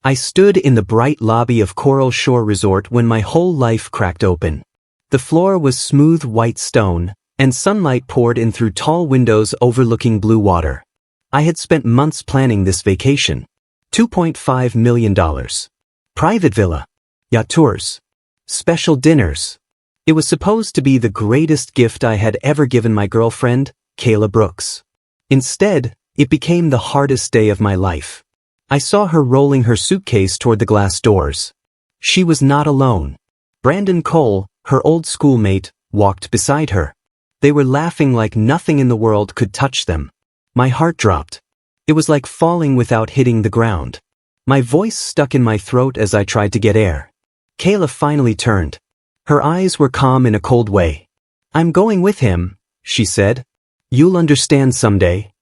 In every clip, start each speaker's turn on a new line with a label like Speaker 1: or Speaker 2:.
Speaker 1: I stood in the bright lobby of Coral Shore Resort when my whole life cracked open. The floor was smooth white stone, and sunlight poured in through tall windows overlooking blue water. I had spent months planning this vacation. $2.5 million. Private villa. Yacht tours. Special dinners. It was supposed to be the greatest gift I had ever given my girlfriend, Kayla Brooks. Instead, it became the hardest day of my life. I saw her rolling her suitcase toward the glass doors. She was not alone. Brandon Cole, her old schoolmate, walked beside her. They were laughing like nothing in the world could touch them. My heart dropped. It was like falling without hitting the ground. My voice stuck in my throat as I tried to get air. Kayla finally turned. Her eyes were calm in a cold way. "I'm going with him," she said. "You'll understand someday."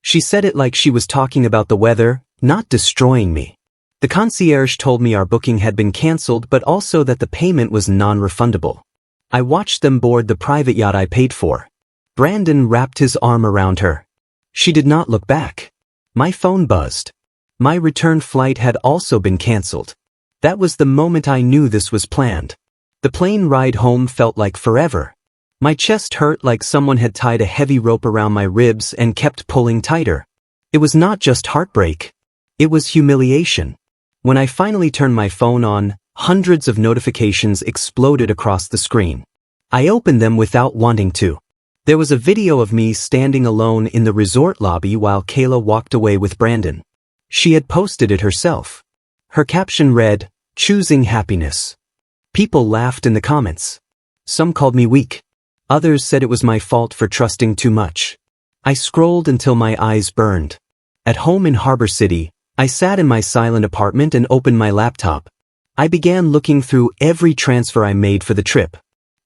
Speaker 1: She said it like she was talking about the weather, not destroying me. The concierge told me our booking had been cancelled but also that the payment was non-refundable. I watched them board the private yacht I paid for. Brandon wrapped his arm around her. She did not look back. My phone buzzed. My return flight had also been cancelled. That was the moment I knew this was planned. The plane ride home felt like forever. My chest hurt like someone had tied a heavy rope around my ribs and kept pulling tighter. It was not just heartbreak. It was humiliation. When I finally turned my phone on, hundreds of notifications exploded across the screen. I opened them without wanting to. There was a video of me standing alone in the resort lobby while Kayla walked away with Brandon. She had posted it herself. Her caption read, "Choosing happiness." People laughed in the comments. Some called me weak. Others said it was my fault for trusting too much. I scrolled until my eyes burned. At home in Harbor City, I sat in my silent apartment and opened my laptop. I began looking through every transfer I made for the trip.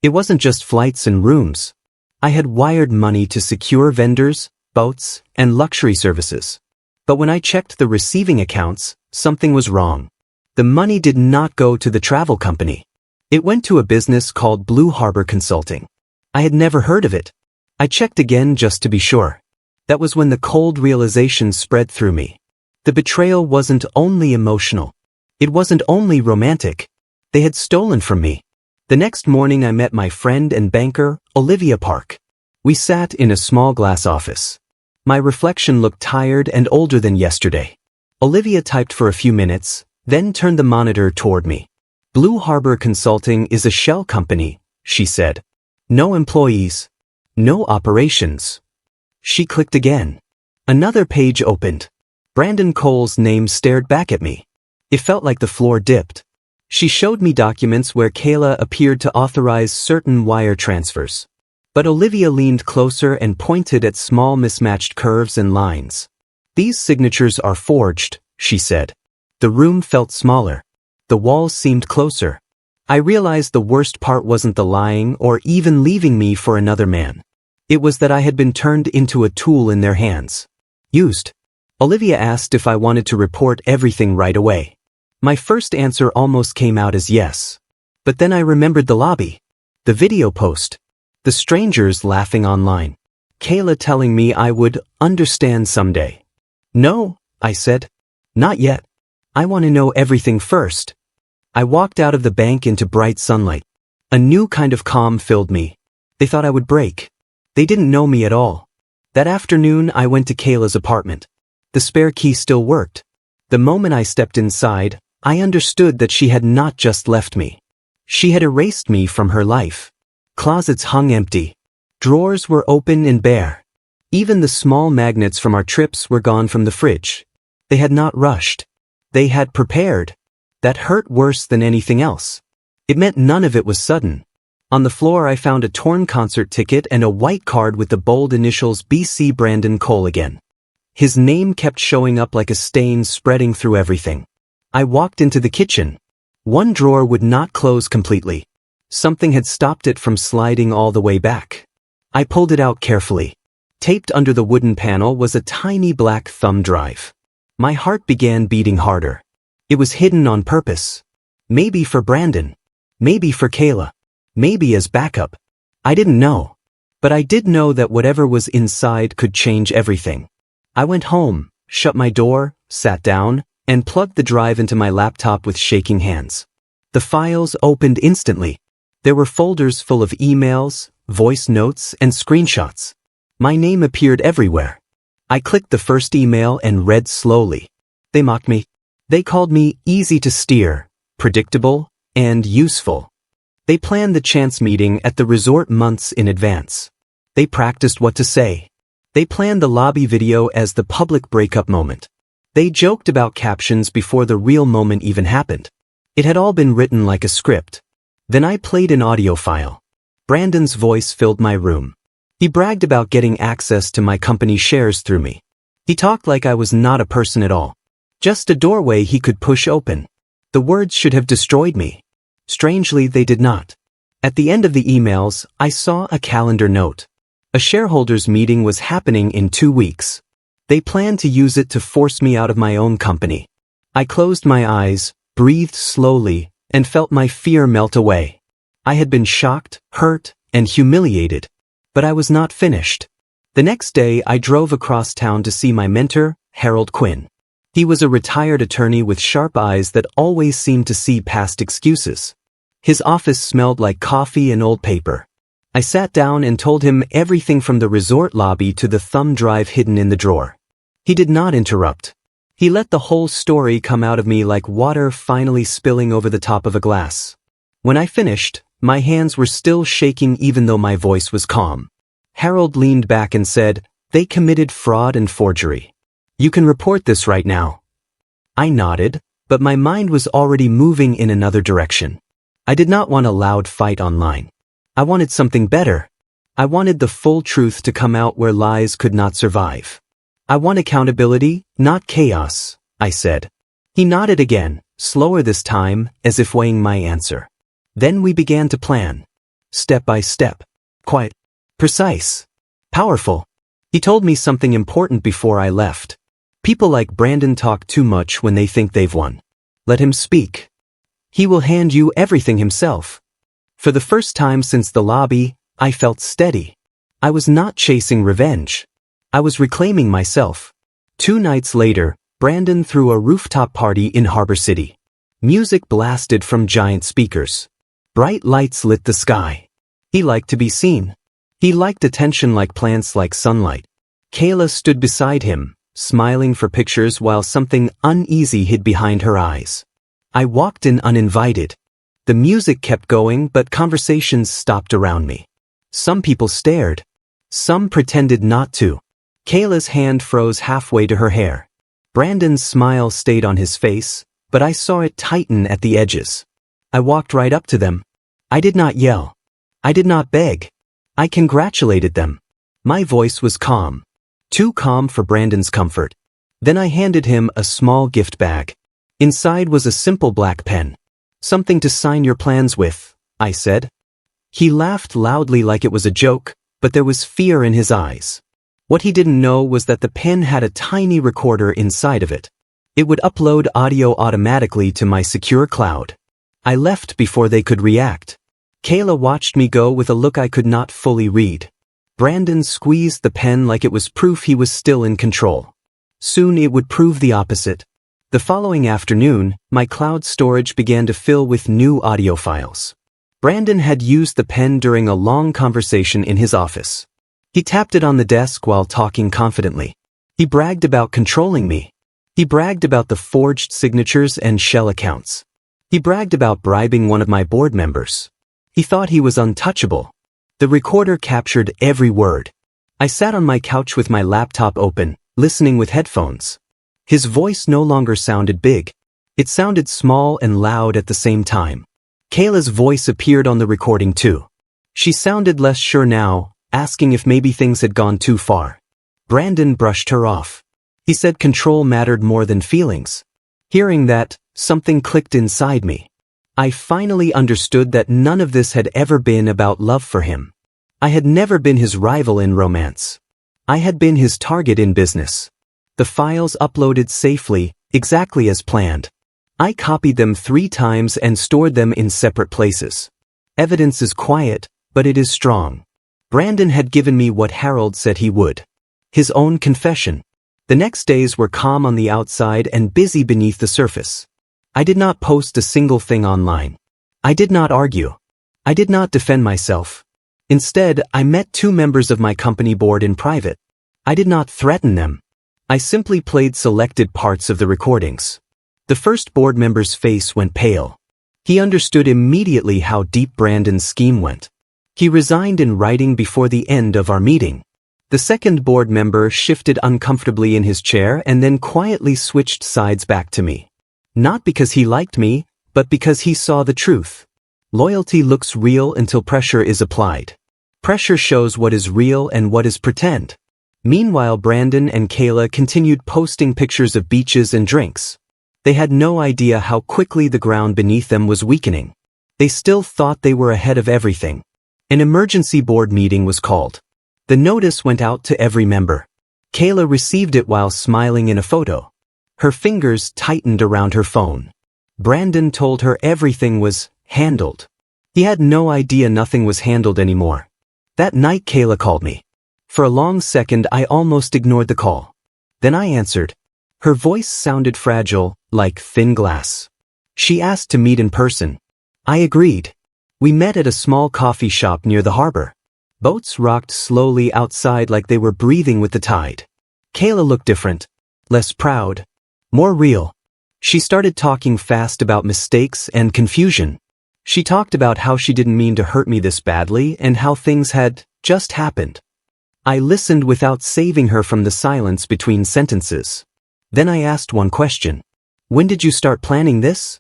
Speaker 1: It wasn't just flights and rooms. I had wired money to secure vendors, boats, and luxury services. But when I checked the receiving accounts, something was wrong. The money did not go to the travel company. It went to a business called Blue Harbor Consulting. I had never heard of it. I checked again just to be sure. That was when the cold realization spread through me. The betrayal wasn't only emotional. It wasn't only romantic. They had stolen from me. The next morning I met my friend and banker, Olivia Park. We sat in a small glass office. My reflection looked tired and older than yesterday. Olivia typed for a few minutes, then turned the monitor toward me. "Blue Harbor Consulting is a shell company," she said. "No employees. No operations." She clicked again. Another page opened. Brandon Cole's name stared back at me. It felt like the floor dipped. She showed me documents where Kayla appeared to authorize certain wire transfers. But Olivia leaned closer and pointed at small mismatched curves and lines. "These signatures are forged," she said. The room felt smaller. The walls seemed closer. I realized the worst part wasn't the lying or even leaving me for another man. It was that I had been turned into a tool in their hands. Used. Olivia asked if I wanted to report everything right away. My first answer almost came out as yes. But then I remembered the lobby. The video post. The strangers laughing online. Kayla telling me I would understand someday. "No," I said. "Not yet. I want to know everything first." I walked out of the bank into bright sunlight. A new kind of calm filled me. They thought I would break. They didn't know me at all. That afternoon I went to Kayla's apartment. The spare key still worked. The moment I stepped inside, I understood that she had not just left me. She had erased me from her life. Closets hung empty. Drawers were open and bare. Even the small magnets from our trips were gone from the fridge. They had not rushed. They had prepared. That hurt worse than anything else. It meant none of it was sudden. On the floor I found a torn concert ticket and a white card with the bold initials BC Brandon Cole again. His name kept showing up like a stain spreading through everything. I walked into the kitchen. One drawer would not close completely. Something had stopped it from sliding all the way back. I pulled it out carefully. Taped under the wooden panel was a tiny black thumb drive. My heart began beating harder. It was hidden on purpose. Maybe for Brandon. Maybe for Kayla. Maybe as backup. I didn't know. But I did know that whatever was inside could change everything. I went home, shut my door, sat down, and plugged the drive into my laptop with shaking hands. The files opened instantly. There were folders full of emails, voice notes, and screenshots. My name appeared everywhere. I clicked the first email and read slowly. They mocked me. They called me easy to steer, predictable, and useful. They planned the chance meeting at the resort months in advance. They practiced what to say. They planned the lobby video as the public breakup moment. They joked about captions before the real moment even happened. It had all been written like a script. Then I played an audio file. Brandon's voice filled my room. He bragged about getting access to my company shares through me. He talked like I was not a person at all. Just a doorway he could push open. The words should have destroyed me. Strangely, they did not. At the end of the emails, I saw a calendar note. A shareholders meeting was happening in 2 weeks. They planned to use it to force me out of my own company. I closed my eyes, breathed slowly, and felt my fear melt away. I had been shocked, hurt, and humiliated. But I was not finished. The next day, I drove across town to see my mentor, Harold Quinn. He was a retired attorney with sharp eyes that always seemed to see past excuses. His office smelled like coffee and old paper. I sat down and told him everything from the resort lobby to the thumb drive hidden in the drawer. He did not interrupt. He let the whole story come out of me like water finally spilling over the top of a glass. When I finished, my hands were still shaking even though my voice was calm. Harold leaned back and said, "They committed fraud and forgery. You can report this right now." I nodded, but my mind was already moving in another direction. I did not want a loud fight online. I wanted something better. I wanted the full truth to come out where lies could not survive. "I want accountability, not chaos," I said. He nodded again, slower this time, as if weighing my answer. Then we began to plan. Step by step. Quiet. Precise. Powerful. He told me something important before I left. People like Brandon talk too much when they think they've won. Let him speak. He will hand you everything himself. For the first time since the lobby, I felt steady. I was not chasing revenge. I was reclaiming myself. 2 nights later, Brandon threw a rooftop party in Harbor City. Music blasted from giant speakers. Bright lights lit the sky. He liked to be seen. He liked attention like plants like sunlight. Kayla stood beside him, smiling for pictures while something uneasy hid behind her eyes. I walked in uninvited. The music kept going, but conversations stopped around me. Some people stared. Some pretended not to. Kayla's hand froze halfway to her hair. Brandon's smile stayed on his face, but I saw it tighten at the edges. I walked right up to them. I did not yell. I did not beg. I congratulated them. My voice was calm. Too calm for Brandon's comfort. Then I handed him a small gift bag. Inside was a simple black pen. "Something to sign your plans with," I said. He laughed loudly like it was a joke, but there was fear in his eyes. What he didn't know was that the pen had a tiny recorder inside of it. It would upload audio automatically to my secure cloud. I left before they could react. Kayla watched me go with a look I could not fully read. Brandon squeezed the pen like it was proof he was still in control. Soon it would prove the opposite. The following afternoon, my cloud storage began to fill with new audio files. Brandon had used the pen during a long conversation in his office. He tapped it on the desk while talking confidently. He bragged about controlling me. He bragged about the forged signatures and shell accounts. He bragged about bribing one of my board members. He thought he was untouchable. The recorder captured every word. I sat on my couch with my laptop open, listening with headphones. His voice no longer sounded big. It sounded small and loud at the same time. Kayla's voice appeared on the recording too. She sounded less sure now, asking if maybe things had gone too far. Brandon brushed her off. He said control mattered more than feelings. Hearing that, something clicked inside me. I finally understood that none of this had ever been about love for him. I had never been his rival in romance. I had been his target in business. The files uploaded safely, exactly as planned. I copied them 3 times and stored them in separate places. Evidence is quiet, but it is strong. Brandon had given me what Harold said he would. His own confession. The next days were calm on the outside and busy beneath the surface. I did not post a single thing online. I did not argue. I did not defend myself. Instead, I met 2 members of my company board in private. I did not threaten them. I simply played selected parts of the recordings. The first board member's face went pale. He understood immediately how deep Brandon's scheme went. He resigned in writing before the end of our meeting. The second board member shifted uncomfortably in his chair and then quietly switched sides back to me. Not because he liked me, but because he saw the truth. Loyalty looks real until pressure is applied. Pressure shows what is real and what is pretend. Meanwhile, Brandon and Kayla continued posting pictures of beaches and drinks. They had no idea how quickly the ground beneath them was weakening. They still thought they were ahead of everything. An emergency board meeting was called. The notice went out to every member. Kayla received it while smiling in a photo. Her fingers tightened around her phone. Brandon told her everything was handled. He had no idea nothing was handled anymore. That night Kayla called me. For a long second I almost ignored the call. Then I answered. Her voice sounded fragile, like thin glass. She asked to meet in person. I agreed. We met at a small coffee shop near the harbor. Boats rocked slowly outside like they were breathing with the tide. Kayla looked different. Less proud. More real. She started talking fast about mistakes and confusion. She talked about how she didn't mean to hurt me this badly and how things had just happened. I listened without saving her from the silence between sentences. Then I asked one question. When did you start planning this?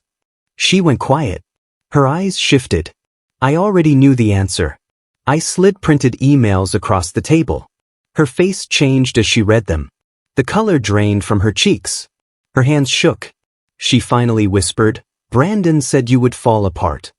Speaker 1: She went quiet. Her eyes shifted. I already knew the answer. I slid printed emails across the table. Her face changed as she read them. The color drained from her cheeks. Her hands shook. She finally whispered, Brandon said you would fall apart.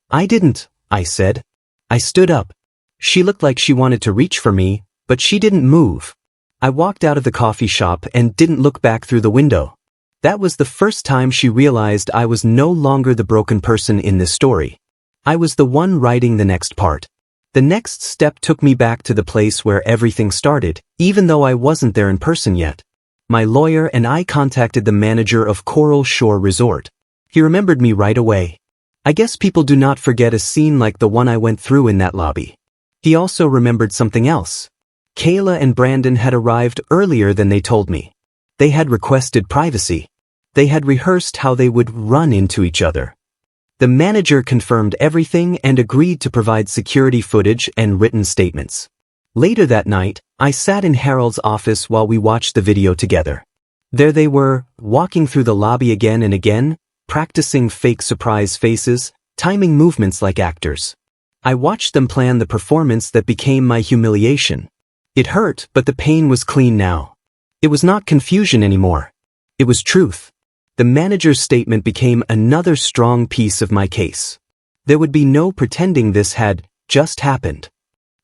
Speaker 1: I didn't, I said. I stood up. She looked like she wanted to reach for me, but she didn't move. I walked out of the coffee shop and didn't look back through the window. That was the first time she realized I was no longer the broken person in this story. I was the one writing the next part. The next step took me back to the place where everything started, even though I wasn't there in person yet. My lawyer and I contacted the manager of Coral Shore Resort. He remembered me right away. I guess people do not forget a scene like the one I went through in that lobby. He also remembered something else. Kayla and Brandon had arrived earlier than they told me. They had requested privacy. They had rehearsed how they would run into each other. The manager confirmed everything and agreed to provide security footage and written statements. Later that night, I sat in Harold's office while we watched the video together. There they were, walking through the lobby again and again, practicing fake surprise faces, timing movements like actors. I watched them plan the performance that became my humiliation. It hurt, but the pain was clean now. It was not confusion anymore. It was truth. The manager's statement became another strong piece of my case. There would be no pretending this had just happened.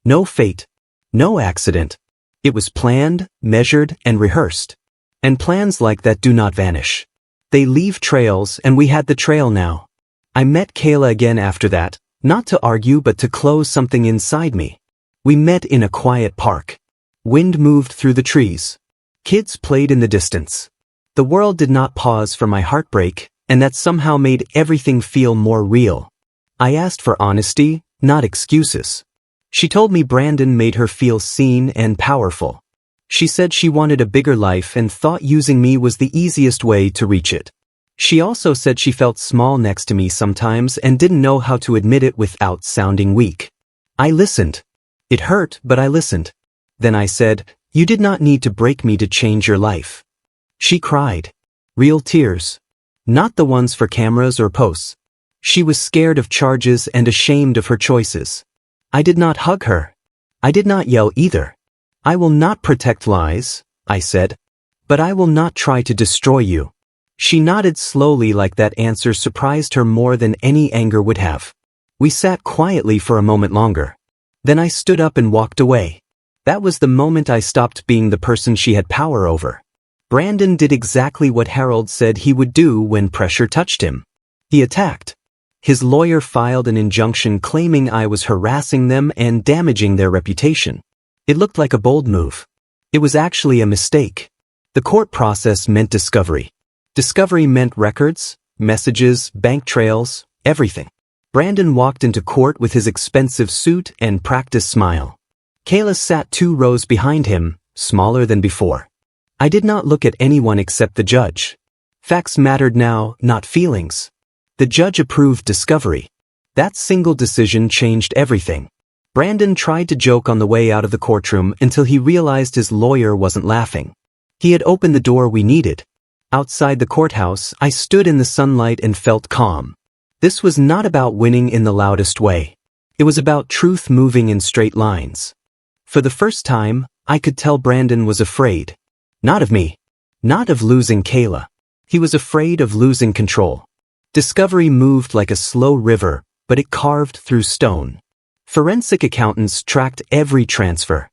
Speaker 1: No fate. No accident. It was planned, measured, and rehearsed. And plans like that do not vanish. They leave trails, and we had the trail now. I met Kayla again after that, not to argue but to close something inside me. We met in a quiet park. Wind moved through the trees. Kids played in the distance. The world did not pause for my heartbreak, and that somehow made everything feel more real. I asked for honesty, not excuses. She told me Brandon made her feel seen and powerful. She said she wanted a bigger life and thought using me was the easiest way to reach it. She also said she felt small next to me sometimes and didn't know how to admit it without sounding weak. I listened. It hurt, but I listened. Then I said, "You did not need to break me to change your life." She cried. Real tears. Not the ones for cameras or posts. She was scared of charges and ashamed of her choices. I did not hug her. I did not yell either. I will not protect lies, I said. But I will not try to destroy you. She nodded slowly like that answer surprised her more than any anger would have. We sat quietly for a moment longer. Then I stood up and walked away. That was the moment I stopped being the person she had power over. Brandon did exactly what Harold said he would do when pressure touched him. He attacked. His lawyer filed an injunction claiming I was harassing them and damaging their reputation. It looked like a bold move. It was actually a mistake. The court process meant discovery. Discovery meant records, messages, bank trails, everything. Brandon walked into court with his expensive suit and practiced smile. Kayla sat 2 rows behind him, smaller than before. I did not look at anyone except the judge. Facts mattered now, not feelings. The judge approved discovery. That single decision changed everything. Brandon tried to joke on the way out of the courtroom until he realized his lawyer wasn't laughing. He had opened the door we needed. Outside the courthouse, I stood in the sunlight and felt calm. This was not about winning in the loudest way. It was about truth moving in straight lines. For the first time, I could tell Brandon was afraid. Not of me. Not of losing Kayla. He was afraid of losing control. Discovery moved like a slow river, but it carved through stone. Forensic accountants tracked every transfer.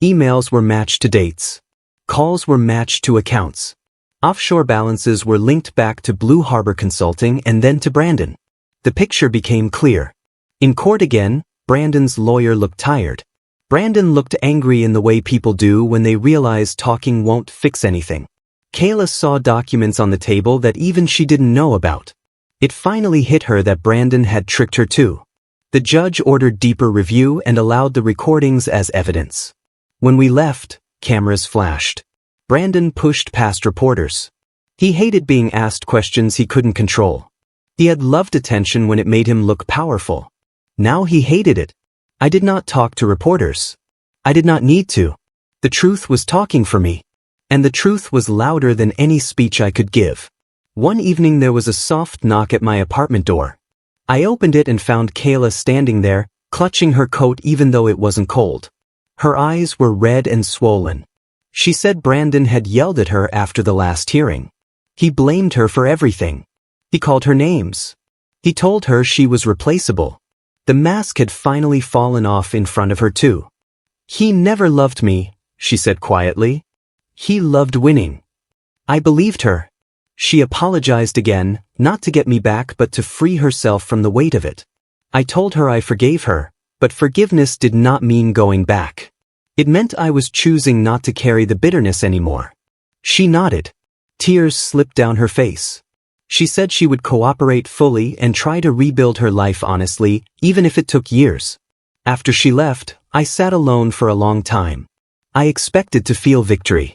Speaker 1: Emails were matched to dates. Calls were matched to accounts. Offshore balances were linked back to Blue Harbor Consulting and then to Brandon. The picture became clear. In court again, Brandon's lawyer looked tired. Brandon looked angry in the way people do when they realize talking won't fix anything. Kayla saw documents on the table that even she didn't know about. It finally hit her that Brandon had tricked her too. The judge ordered deeper review and allowed the recordings as evidence. When we left, cameras flashed. Brandon pushed past reporters. He hated being asked questions he couldn't control. He had loved attention when it made him look powerful. Now he hated it. I did not talk to reporters. I did not need to. The truth was talking for me. And the truth was louder than any speech I could give. One evening there was a soft knock at my apartment door. I opened it and found Kayla standing there, clutching her coat even though it wasn't cold. Her eyes were red and swollen. She said Brandon had yelled at her after the last hearing. He blamed her for everything. He called her names. He told her she was replaceable. The mask had finally fallen off in front of her too. He never loved me, she said quietly. He loved winning. I believed her. She apologized again, not to get me back but to free herself from the weight of it. I told her I forgave her, but forgiveness did not mean going back. It meant I was choosing not to carry the bitterness anymore. She nodded. Tears slipped down her face. She said she would cooperate fully and try to rebuild her life honestly, even if it took years. After she left, I sat alone for a long time. I expected to feel victory.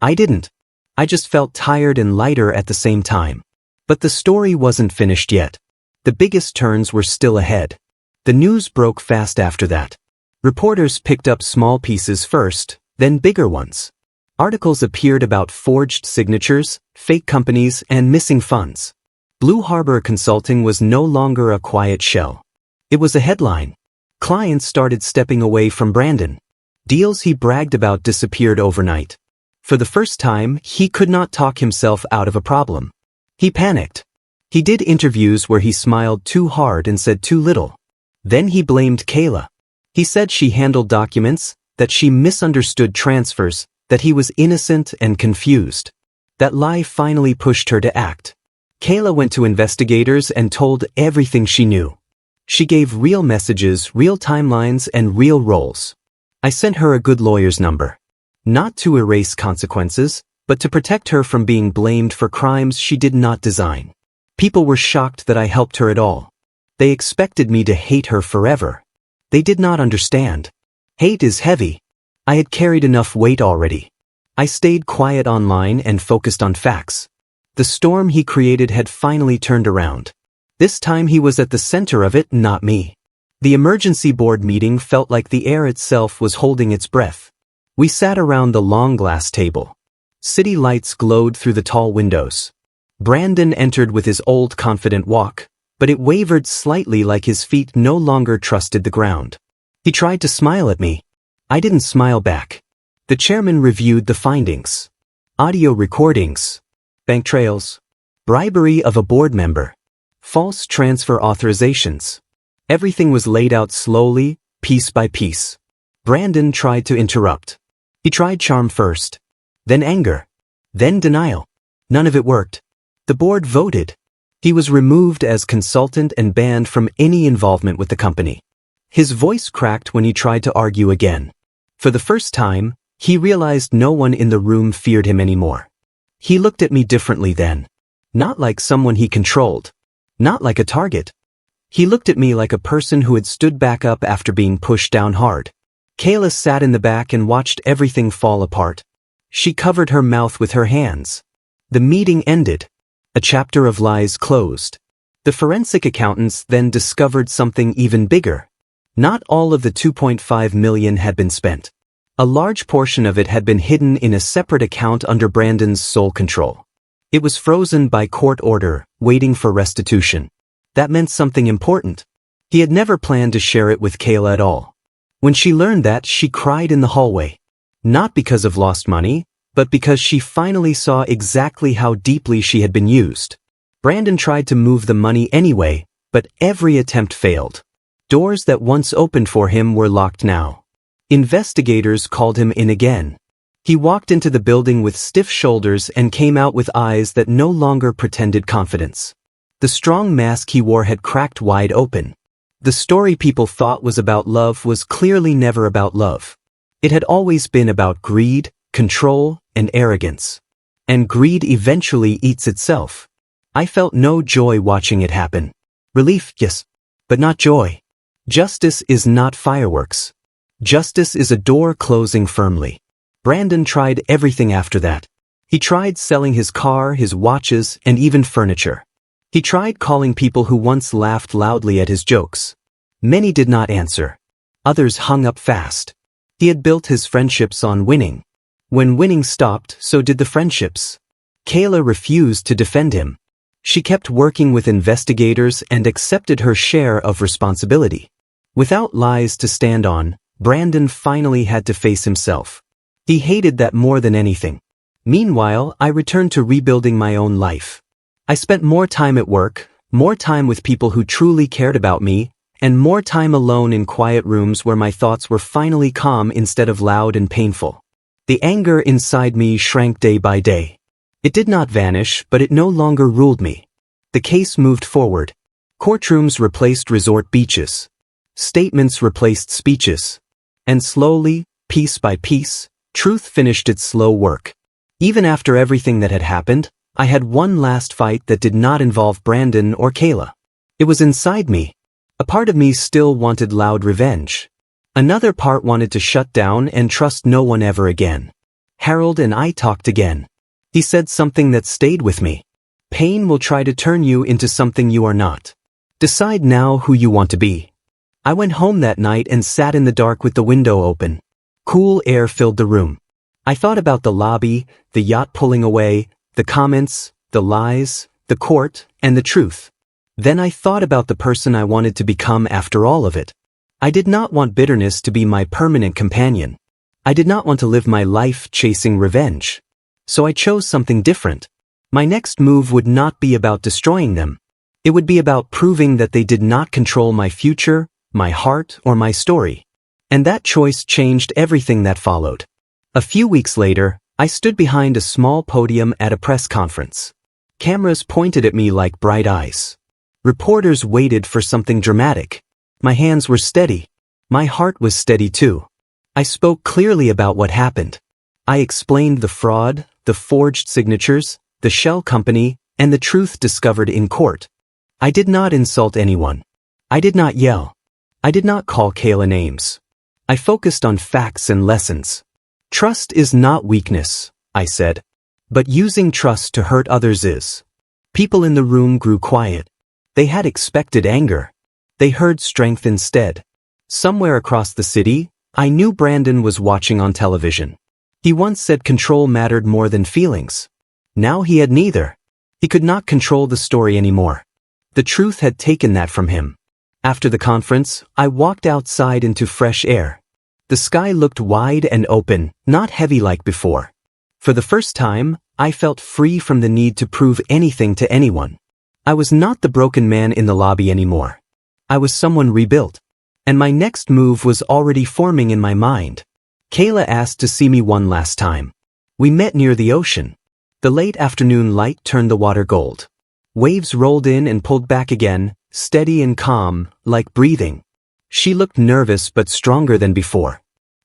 Speaker 1: I didn't. I just felt tired and lighter at the same time. But the story wasn't finished yet. The biggest turns were still ahead. The news broke fast after that. Reporters picked up small pieces first, then bigger ones. Articles appeared about forged signatures, fake companies, and missing funds. Blue Harbor Consulting was no longer a quiet shell. It was a headline. Clients started stepping away from Brandon. Deals he bragged about disappeared overnight. For the first time, he could not talk himself out of a problem. He panicked. He did interviews where he smiled too hard and said too little. Then he blamed Kayla. He said she handled documents, that she misunderstood transfers, that he was innocent and confused. That lie finally pushed her to act. Kayla went to investigators and told everything she knew. She gave real messages, real timelines, and real roles. I sent her a good lawyer's number. Not to erase consequences, but to protect her from being blamed for crimes she did not design. People were shocked that I helped her at all. They expected me to hate her forever. They did not understand. Hate is heavy. I had carried enough weight already. I stayed quiet online and focused on facts. The storm he created had finally turned around. This time he was at the center of it, not me. The emergency board meeting felt like the air itself was holding its breath. We sat around the long glass table. City lights glowed through the tall windows. Brandon entered with his old confident walk, but it wavered slightly like his feet no longer trusted the ground. He tried to smile at me. I didn't smile back. The chairman reviewed the findings. Audio recordings. Bank trails. Bribery of a board member. False transfer authorizations. Everything was laid out slowly, piece by piece. Brandon tried to interrupt. He tried charm first. Then anger. Then denial. None of it worked. The board voted. He was removed as consultant and banned from any involvement with the company. His voice cracked when he tried to argue again. For the first time, he realized no one in the room feared him anymore. He looked at me differently then. Not like someone he controlled. Not like a target. He looked at me like a person who had stood back up after being pushed down hard. Kayla sat in the back and watched everything fall apart. She covered her mouth with her hands. The meeting ended. A chapter of lies closed. The forensic accountants then discovered something even bigger. Not all of the $2.5 million had been spent. A large portion of it had been hidden in a separate account under Brandon's sole control. It was frozen by court order, waiting for restitution. That meant something important. He had never planned to share it with Kayla at all. When she learned that, she cried in the hallway. Not because of lost money, but because she finally saw exactly how deeply she had been used. Brandon tried to move the money anyway, but every attempt failed. Doors that once opened for him were locked now. Investigators called him in again. He walked into the building with stiff shoulders and came out with eyes that no longer pretended confidence. The strong mask he wore had cracked wide open. The story people thought was about love was clearly never about love. It had always been about greed, control, and arrogance. And greed eventually eats itself. I felt no joy watching it happen. Relief, yes, but not joy. Justice is not fireworks. Justice is a door closing firmly. Brandon tried everything after that. He tried selling his car, his watches, and even furniture. He tried calling people who once laughed loudly at his jokes. Many did not answer. Others hung up fast. He had built his friendships on winning. When winning stopped, so did the friendships. Kayla refused to defend him. She kept working with investigators and accepted her share of responsibility. Without lies to stand on, Brandon finally had to face himself. He hated that more than anything. Meanwhile, I returned to rebuilding my own life. I spent more time at work, more time with people who truly cared about me, and more time alone in quiet rooms where my thoughts were finally calm instead of loud and painful. The anger inside me shrank day by day. It did not vanish, but it no longer ruled me. The case moved forward. Courtrooms replaced resort beaches. Statements replaced speeches. And slowly, piece by piece, truth finished its slow work. Even after everything that had happened, I had one last fight that did not involve Brandon or Kayla. It was inside me. A part of me still wanted loud revenge. Another part wanted to shut down and trust no one ever again. Harold and I talked again. He said something that stayed with me. Pain will try to turn you into something you are not. Decide now who you want to be. I went home that night and sat in the dark with the window open. Cool air filled the room. I thought about the lobby, the yacht pulling away, the comments, the lies, the court, and the truth. Then I thought about the person I wanted to become after all of it. I did not want bitterness to be my permanent companion. I did not want to live my life chasing revenge. So I chose something different. My next move would not be about destroying them. It would be about proving that they did not control my future, my heart, or my story. And that choice changed everything that followed. A few weeks later, I stood behind a small podium at a press conference. Cameras pointed at me like bright eyes. Reporters waited for something dramatic. My hands were steady. My heart was steady too. I spoke clearly about what happened. I explained the fraud, the forged signatures, the shell company, and the truth discovered in court. I did not insult anyone. I did not yell. I did not call Kayla names. I focused on facts and lessons. Trust is not weakness, I said. But using trust to hurt others is. People in the room grew quiet. They had expected anger. They heard strength instead. Somewhere across the city, I knew Brandon was watching on television. He once said control mattered more than feelings. Now he had neither. He could not control the story anymore. The truth had taken that from him. After the conference, I walked outside into fresh air. The sky looked wide and open, not heavy like before. For the first time, I felt free from the need to prove anything to anyone. I was not the broken man in the lobby anymore. I was someone rebuilt. And my next move was already forming in my mind. Kayla asked to see me one last time. We met near the ocean. The late afternoon light turned the water gold. Waves rolled in and pulled back again, steady and calm, like breathing. She looked nervous but stronger than before.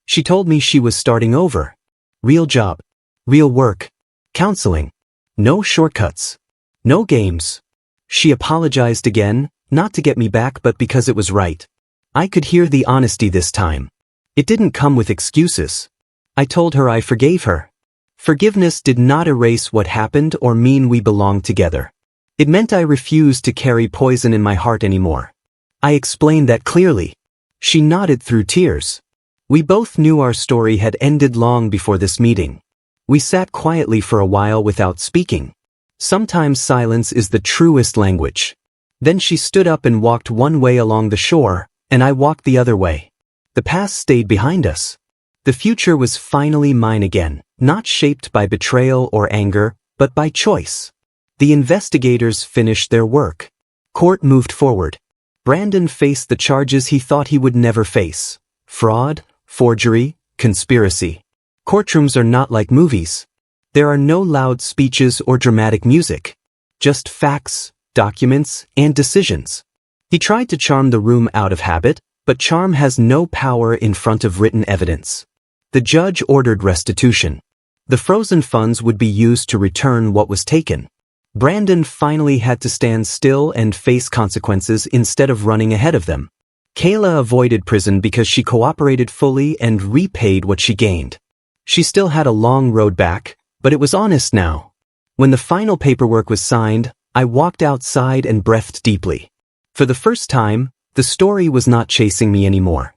Speaker 1: She told me she was starting over. Real job. Real work. Counseling. No shortcuts. No games. She apologized again, not to get me back but because it was right. I could hear the honesty this time. It didn't come with excuses. I told her I forgave her. Forgiveness did not erase what happened or mean we belonged together. It meant I refused to carry poison in my heart anymore. I explained that clearly. She nodded through tears. We both knew our story had ended long before this meeting. We sat quietly for a while without speaking. Sometimes silence is the truest language. Then she stood up and walked one way along the shore, and I walked the other way. The past stayed behind us. The future was finally mine again, not shaped by betrayal or anger, but by choice. The investigators finished their work. Court moved forward. Brandon faced the charges he thought he would never face. Fraud, forgery, conspiracy. Courtrooms are not like movies. There are no loud speeches or dramatic music. Just facts, documents, and decisions. He tried to charm the room out of habit, but charm has no power in front of written evidence. The judge ordered restitution. The frozen funds would be used to return what was taken. Brandon finally had to stand still and face consequences instead of running ahead of them. Kayla avoided prison because she cooperated fully and repaid what she gained. She still had a long road back, but it was honest now. When the final paperwork was signed, I walked outside and breathed deeply. For the first time, the story was not chasing me anymore.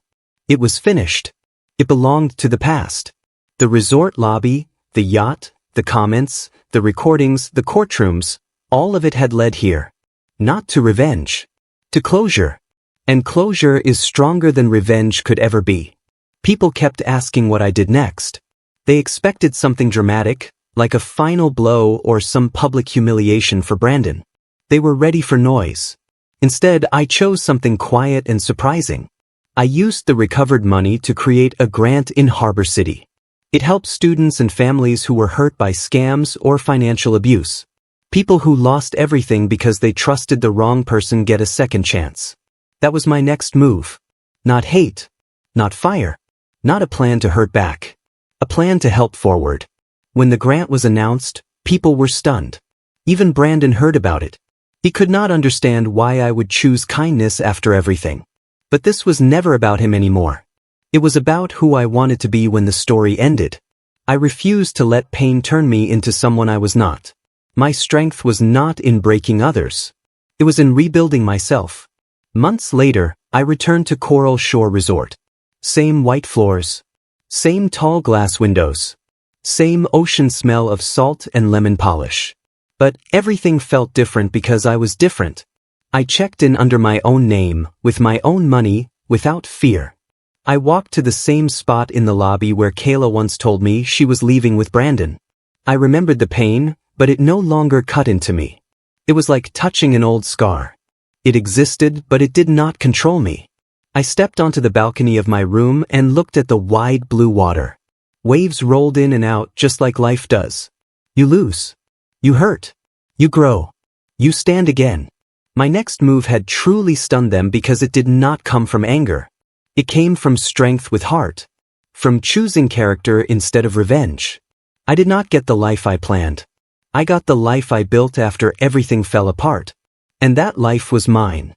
Speaker 1: It was finished. It belonged to the past. The resort lobby, the yacht, the comments, the recordings, the courtrooms, all of it had led here. Not to revenge. To closure. And closure is stronger than revenge could ever be. People kept asking what I did next. They expected something dramatic, like a final blow or some public humiliation for Brandon. They were ready for noise. Instead, I chose something quiet and surprising. I used the recovered money to create a grant in Harbor City. It helped students and families who were hurt by scams or financial abuse. People who lost everything because they trusted the wrong person get a second chance. That was my next move. Not hate. Not fire. Not a plan to hurt back. A plan to help forward. When the grant was announced, people were stunned. Even Brandon heard about it. He could not understand why I would choose kindness after everything. But this was never about him anymore. It was about who I wanted to be when the story ended. I refused to let pain turn me into someone I was not. My strength was not in breaking others. It was in rebuilding myself. Months later, I returned to Coral Shore Resort. Same white floors. Same tall glass windows. Same ocean smell of salt and lemon polish. But everything felt different because I was different. I checked in under my own name, with my own money, without fear. I walked to the same spot in the lobby where Kayla once told me she was leaving with Brandon. I remembered the pain, but it no longer cut into me. It was like touching an old scar. It existed, but it did not control me. I stepped onto the balcony of my room and looked at the wide blue water. Waves rolled in and out just like life does. You lose. You hurt. You grow. You stand again. My next move had truly stunned them because it did not come from anger. It came from strength with heart. From choosing character instead of revenge. I did not get the life I planned. I got the life I built after everything fell apart. And that life was mine.